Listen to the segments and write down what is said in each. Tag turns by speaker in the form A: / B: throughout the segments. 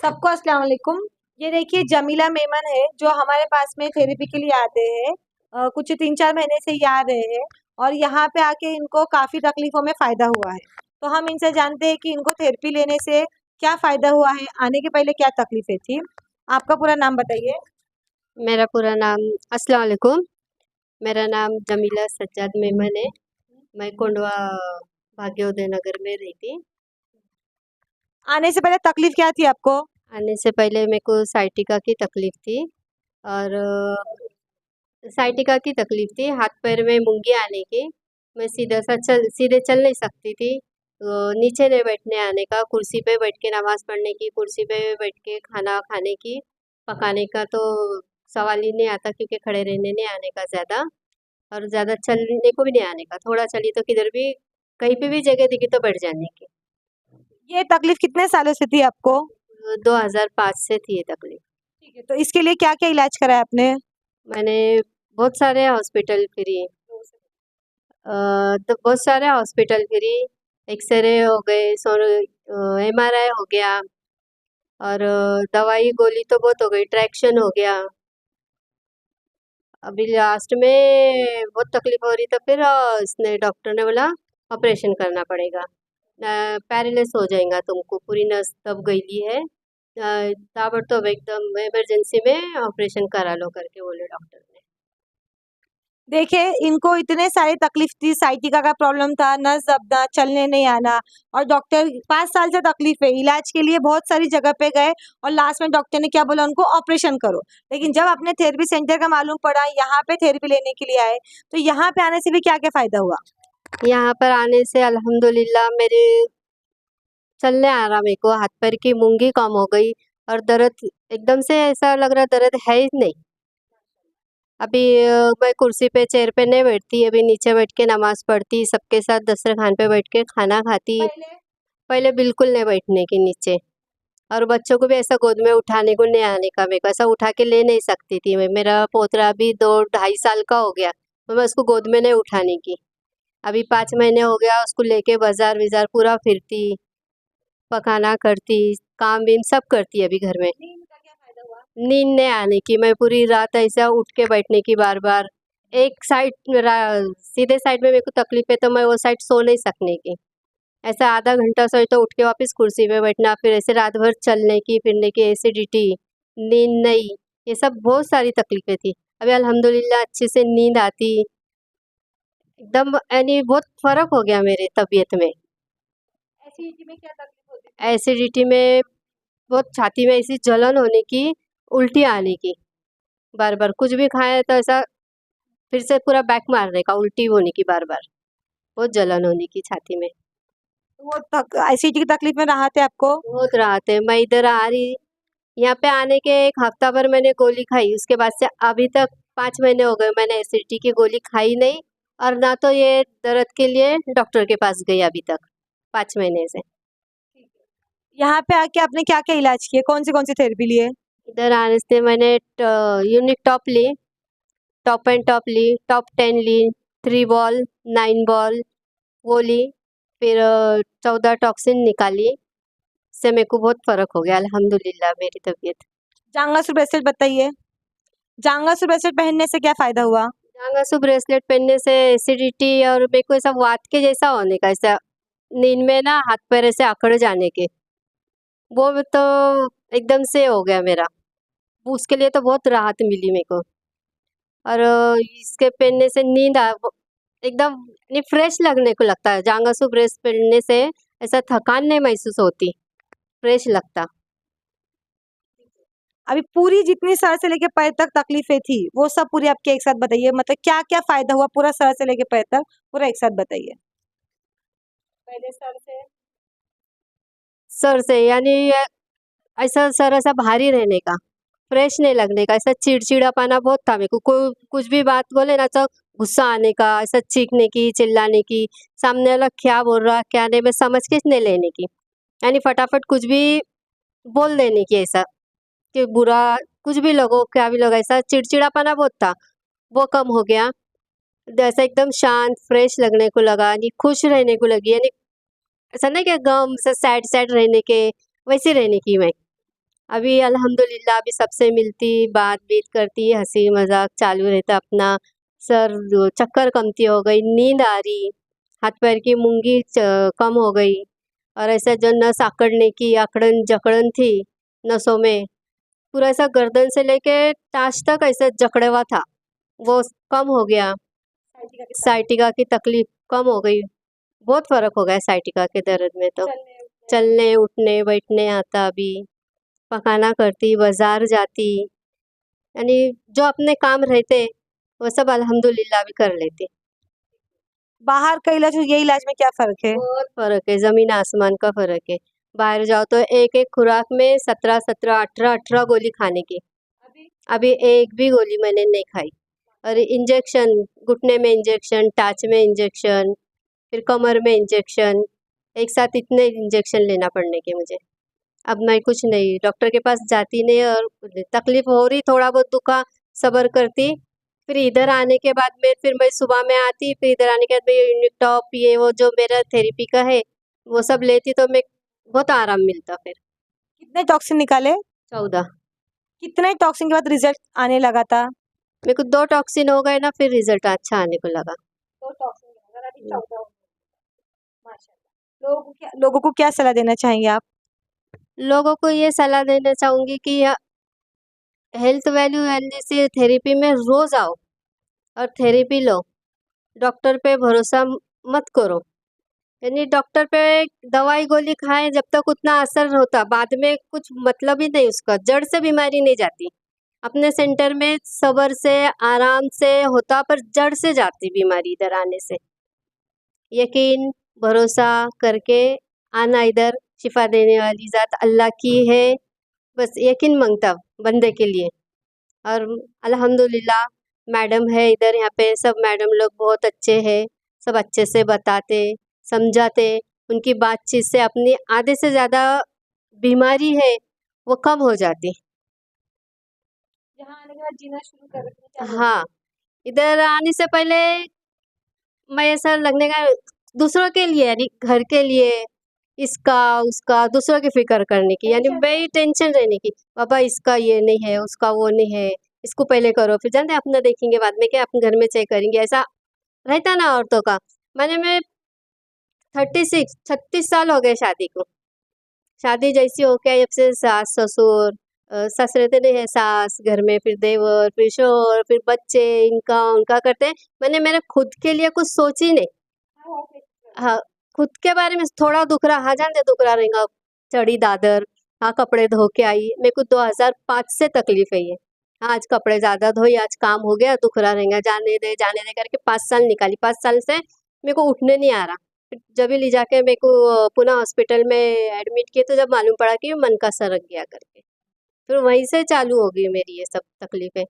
A: सबको अस्सलाम वालेकुम। ये देखिए जमीला मेमन है जो हमारे पास में थेरेपी के लिए आते हैं। कुछ 3-4 महीने से ये आ रहे हैं और यहाँ पे आके इनको काफ़ी तकलीफ़ों में फ़ायदा हुआ है। तो हम इनसे जानते हैं कि इनको थेरेपी लेने से क्या फ़ायदा हुआ है, आने के पहले क्या तकलीफ़ें थी? आपका पूरा नाम बताइए।
B: मेरा पूरा नाम अस्सलाम वालेकुम। मेरा नाम जमीला सज्जाद मेमन है। मैं कोंडवा भाग्योदय नगर में रहती।
A: आने से पहले तकलीफ़ क्या थी आपको?
B: आने से पहले मेरे को साइटिका की तकलीफ़ थी और साइटिका की तकलीफ़ थी, हाथ पैर में मूंगी आने की। मैं सीधे चल नहीं सकती थी। नीचे नहीं बैठने आने का, कुर्सी पे बैठ के नमाज़ पढ़ने की, कुर्सी पे बैठ के खाना खाने की, पकाने का तो सवाल ही नहीं आता क्योंकि खड़े रहने नहीं आने का ज़्यादा। और ज़्यादा चलने को भी नहीं आने का, थोड़ा चली तो किधर भी कहीं पे भी जगह दिखी तो बैठ जाने की।
A: ये तकलीफ़ कितने सालों से थी आपको?
B: 2005 से थी ये तकलीफ।
A: ठीक है, तो इसके लिए क्या-क्या इलाज कराया आपने?
B: मैंने बहुत सारे हॉस्पिटल फिरी, तो बहुत सारे हॉस्पिटल फिरी, एक्सरे हो गए, एमआरआई हो गया और दवाई गोली तो बहुत हो गई, ट्रैक्शन हो गया। अभी लास्ट में बहुत तकलीफ हो रही तो फिर इसने डॉक्टर ने बोला ऑपरेशन करना पड़ेगा, पैरालिस हो जाएगा तुमको, पूरी नस दब गई है, ताबड़तोड़ एकदम इमरजेंसी में ऑपरेशन करा लो करके बोले डॉक्टर ने।
A: देखिए, इनको इतने सारी तकलीफ थी, साइटिका का प्रॉब्लम था, नस दबना, चलने नहीं आना और डॉक्टर 5 साल से तकलीफ है। इलाज के लिए बहुत सारी जगह पे गए और लास्ट में डॉक्टर ने क्या बोला उनको ऑपरेशन करो। लेकिन जब अपने थेरेपी सेंटर का मालूम पड़ा, यहाँ पे थेरेपी लेने के लिए आए, तो यहाँ पे आने से भी क्या-क्या फ़ायदा हुआ?
B: यहाँ पर आने से अल्हम्दुलिल्लाह मेरे चलने आ रहा, मेरे को हाथ पैर की मूंगी कम हो गई और दर्द एकदम से ऐसा लग रहा दर्द है ही नहीं। अभी मैं कुर्सी पे चेयर पे नहीं बैठती, अभी नीचे बैठ के नमाज़ पढ़ती, सबके साथ दस्तरखान पे बैठ के खाना खाती।
A: पहले
B: पहले बिल्कुल नहीं बैठने की नीचे, और बच्चों को भी ऐसा गोद में उठाने को नहीं आने का, मेरे को ऐसा उठा के ले नहीं सकती थी मैं। मेरा पोतरा अभी 2 ढाई साल का हो गया, तो मैं उसको गोद में नहीं उठाने की। अभी 5 महीने हो गया उसको लेके बाज़ार-विज़ार पूरा फिरती, पकाना करती, काम-बीम सब करती अभी घर में।
A: नींद का क्या फ़ायदा हुआ?
B: नींद नहीं आने की, मैं पूरी रात ऐसा उठ के बैठने की बार-बार। एक साइड रा सीधे साइड में मेरे को तकलीफ़ है तो मैं वो साइड सो नहीं सकने की। ऐसा आधा घंटा सोई तो उठ के वापस कुर्सी पे बैठना, फिर ऐसे रात भर चलने की, फिरने की, एसिडिटी, नींद नहीं, ये सब बहुत सारी तकलीफ़ें थी। अभी अल्हम्दुलिल्लाह अच्छे से नींद आती, एकदम यानी बहुत फ़र्क हो गया मेरे तबीयत में।
A: एसिडिटी में क्या तकलीफ होती थी?
B: एसिडिटी में बहुत छाती में ऐसी जलन होने की, उल्टी आने की, बार-बार कुछ भी खाएँ तो ऐसा फिर से पूरा बैक मारने का, उल्टी होने की बार-बार, बहुत जलन होने की छाती में।
A: तो वो तक एसिडिटी की तकलीफ में राहत है आपको?
B: बहुत राहत है, मैं इधर आ रही, यहाँ पे आने के 1 हफ्ता भर मैंने गोली खाई, उसके बाद से अभी तक 5 महीने हो गए मैंने एसिडिटी की गोली खाई नहीं और ना तो ये दर्द के लिए डॉक्टर के पास गई अभी तक, 5 महीने से।
A: यहाँ पे आके आपने क्या-क्या इलाज किए? कौन सी थेरेपी लिए?
B: इधर आने से मैंने यूनिक टॉप ली, टॉप एंड टॉप ली, टॉप 10 ली, 3 बॉल, 9 बॉल वो ली, फिर 14 टॉक्सिन निकाली, इससे मेरे को बहुत फ़र्क हो गया अल्हम्दुलिल्लाह मेरी तबीयत।
A: जांगासू ब्रेसलेट बताइए। जांगासू ब्रेसलेट पहनने से क्या फ़ायदा हुआ?
B: जांगासू ब्रेसलेट पहनने से एसिडिटी और मेरे को ऐसा वात के जैसा होने का, ऐसा नींद में ना हाथ पैर ऐसे अकड़ जाने के, वो तो एकदम से हो गया मेरा। उसके लिए तो बहुत राहत मिली मेरे को और इसके पहनने से एकदम नहीं फ्रेश लगने को लगता है। जांगासू ड्रेस पहनने से ऐसा थकान नहीं महसूस होती, फ्रेश लगता।
A: अभी पूरी जितनी सर से लेके पैर तक तकलीफें थी, वो सब पूरी आपके एक साथ बताइए। मतलब क्या-क्या फ़ायदा हुआ पूरा सर से लेके पैर तक, पूरा एक साथ बताइए। पहले सर से
B: सर से यानी ऐसा सर ऐसा भारी रहने का, फ्रेश नहीं लगने का, ऐसा चिड़चिड़ापना बहुत था मेरे को। कोई कुछ भी बात बोले ना तो गुस्सा आने का, ऐसा चीखने की, चिल्लाने की, सामने वाला क्या बोल रहा क्या नहीं मैं समझ के नहीं लेने की, यानी फटाफट कुछ भी बोल देने की, ऐसा कि बुरा कुछ भी लोगों क्या भी लोग, ऐसा चिड़चिड़ापना बहुत था, वो कम हो गया। जैसा एकदम शांत फ्रेश लगने को लगा, यानी खुश रहने को लगी, यानी ऐसा नहीं कि गम से सैड सैड रहने के, वैसे रहने की मैं। अभी अल्हम्दुलिल्लाह अभी सबसे मिलती, बात-बीत करती, हँसी मज़ाक चालू रहता अपना। सर चक्कर कमती हो गई, नींद आ रही, हाथ-पैर की मूंगी कम हो गई और ऐसा जो नस अकड़ने की अकड़न-जकड़न थी नसों में, पूरा ऐसा गर्दन से लेके टाँच तक ऐसा जकड़ा हुआ था, वो कम हो गया। साइटिका की तकलीफ कम हो गई, बहुत फ़र्क हो गया साइटिका के दर्द में तो। चलने, उठने, बैठने आता अभी, पकाना करती, बाज़ार जाती, यानी जो अपने काम रहते, वो सब अल्हम्दुलिल्लाह अभी कर लेती।
A: बाहर का इलाज और ये इलाज में क्या फ़र्क है?
B: बहुत फ़र्क है, ज़मीन आसमान का फ़र्क है। बाहर जाओ तो एक-एक खुराक में 17-17, 18-18 गोली खाने की। अभी एक भी गोली मैंने नहीं खाई। और इंजेक्शन, घुटने में इंजेक्शन, टाँच में इंजेक्शन, फिर कमर में इंजेक्शन, एक साथ इतने इंजेक्शन लेना पड़ने के मुझे। अब मैं कुछ नहीं, डॉक्टर के पास जाती नहीं और तकलीफ हो रही, थोड़ा बहुत दुखा, सब्र करती। फिर इधर आने के बाद में फिर मैं सुबह में आती, फिर इधर आने के बाद में यूनिक टॉप ये वो जो मेरा थेरेपी का है, वो सब लेती तो मैं बहुत आराम मिलता फिर।
A: कितने टॉक्सिन निकाले?
B: 14।
A: कितने टॉक्सिन के बाद रिजल्ट आने लगा था?
B: मेरे को 2 टॉक्सिन हो गए ना, फिर रिज़ल्ट अच्छा आने को लगा।
A: 2 टॉक्सिन के बाद अभी
B: हुँ।
A: 14 हो गए। माशाल्लाह। लोगों को क्या सलाह देना चाहेंगे आप?
B: लोगों को ये सलाह देना चाहूँगी कि हेल्थ वैल्यू एनालिसिस थेरेपी में रोज़ आओ और थेरेपी लो। डॉक्टर पे भरोसा मत करो। यानी डॉक्टर पे दवाई गोली खाएं जब तक उतना असर होता, बाद में कुछ मतलब ही नहीं उसका, जड़ से बीमारी नहीं जाती। अपने सेंटर में सब्र से, आराम से होता, पर जड़ से जाती बीमारी इधर आने से। यकीन, भरोसा करके आना इधर, शिफा देने वाली ज़ात अल्लाह की है। बस यकीन मांगता बंदे के लिए। और अल्हम्दुलिल्लाह मैडम है इधर, यहाँ पे सब मैडम लोग बहुत अच्छे हैं, सब अच्छे से बताते, समझाते, उनकी बातचीत से अपनी आधे से ज़्यादा बीमारी है वो कम हो जाती।
A: यहाँ आने के बाद जीना शुरू कर क्या बोलते
B: हाँ, इधर आने से पहले मैं ऐसा लगने का दूसरों के लिए, यानी घर के लिए, इसका उसका दूसरों की फिक्र करने की, यानी वही टेंशन रहने की, पापा इसका ये नहीं है, उसका वो नहीं है, इसको पहले करो, फिर जानते हैं अपना देखेंगे बाद में, क्या अपन घर में चेक करेंगे, ऐसा रहता ना औरतों का। मैं 36 साल हो गए शादी को। शादी जैसी हो के जब से सास ससुर, सास रहते नहीं है, सास घर में, फिर देवर, फिर शोहर, फिर बच्चे, इनका उनका करते हैं। मैंने मेरे खुद के लिए कुछ सोची नहीं। हाँ, खुद के बारे में थोड़ा दुख रहा, हाँ जानते दुख रहा रहेगा, चढ़ी दादर, हाँ कपड़े धो के आई, मेरे को 2005 से तकलीफ है ये। हाँ, आज कपड़े ज़्यादा धोई, आज काम हो गया, दुख रहा रहेगा, जाने दे करके 5 साल निकाली, 5 साल से मेरे को उठने नहीं आ रहा। फिर जब भी ले जाके मेरे को पुणे हॉस्पिटल में एडमिट किए तो जब मालूम पड़ा कि मन का सरक गया करके, फिर वहीं से चालू हो गई मेरी ये सब तकलीफें।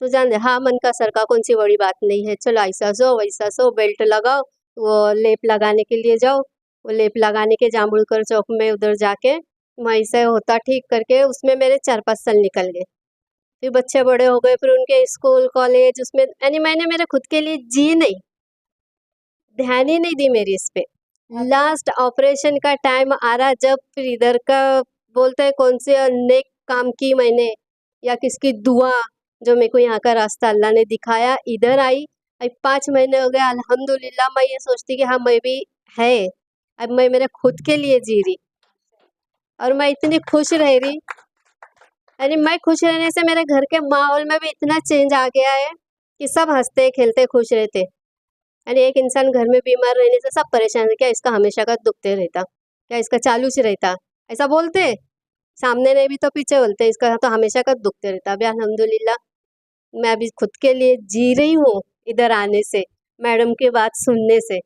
B: तो जान दे, हाँ मन का सरका कौन सी बड़ी बात नहीं है, चलो ऐसा सो वैसा सो, बेल्ट लगाओ, वो लेप लगाने के लिए जाओ, वो लेप लगाने के जामुनकर चौक में उधर जाके वहीं से होता ठीक करके उसमें मेरे 4-5 साल निकल गए। फिर बच्चे बड़े हो गए, फिर उनके स्कूल कॉलेज उसमें, यानी मैंने मेरे खुद के लिए जी नहीं, ध्यान ही नहीं दी मेरी इस पे। लास्ट ऑपरेशन का टाइम आ रहा जब फिर इधर का बोलते हैं कौन से नेक काम की मैंने, या किसकी दुआ, जो मेरे को यहाँ का रास्ता अल्लाह ने दिखाया, इधर आई। अब 5 महीने हो गए अल्हम्दुलिल्लाह, मैं ये सोचती कि हाँ मैं भी है, अब मैं मेरे खुद के लिए जी रही और मैं इतनी खुश रह रही, यानी मैं खुश रहने से मेरे घर के माहौल में भी इतना चेंज आ गया है कि सब हंसते खेलते खुश रहते। यानी एक इंसान घर में बीमार रहने से सब परेशान है, क्या इसका हमेशा का दुखते रहता, क्या इसका चालू से रहता, ऐसा बोलते, सामने नहीं भी तो पीछे बोलते इसका तो हमेशा का दुखते रहता। अभी अल्हम्दुलिल्लाह मैं अभी खुद के लिए जी रही हूँ इधर आने से, मैडम की बात सुनने से।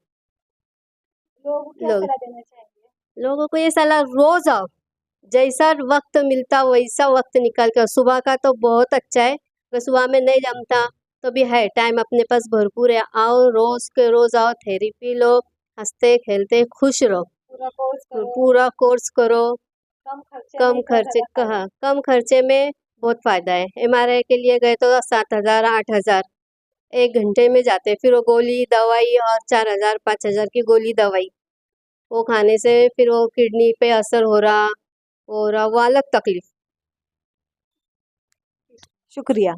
A: लोगों को क्या
B: लोग
A: सलाह देना चाहेंगे?
B: लोगों को ये सलाह, रोज आओ, जैसा वक्त मिलता वैसा वक्त निकाल कर। सुबह का तो बहुत अच्छा है, अगर सुबह में नहीं जमता तो भी है, टाइम अपने पास भरपूर है, आओ रोज के रोज आओ, थेरेपी लो, हंसते खेलते खुश रहो,
A: पूरा कोर्स करो,
B: पूरा कोर्स करो,
A: कम खर्चे में
B: कम
A: इतना
B: खर्चे,
A: ज़्यादा फ़ायदा।
B: कहाँ कम खर्चे में बहुत फायदा है। एमआरआई के लिए गए तो 7,000 8,000 एक घंटे में जाते, फिर वो गोली दवाई और 4,000 5,000 की गोली दवाई, वो खाने से फिर वो किडनी पे असर हो रहा, और वो अलग तकलीफ।
A: शुक्रिया।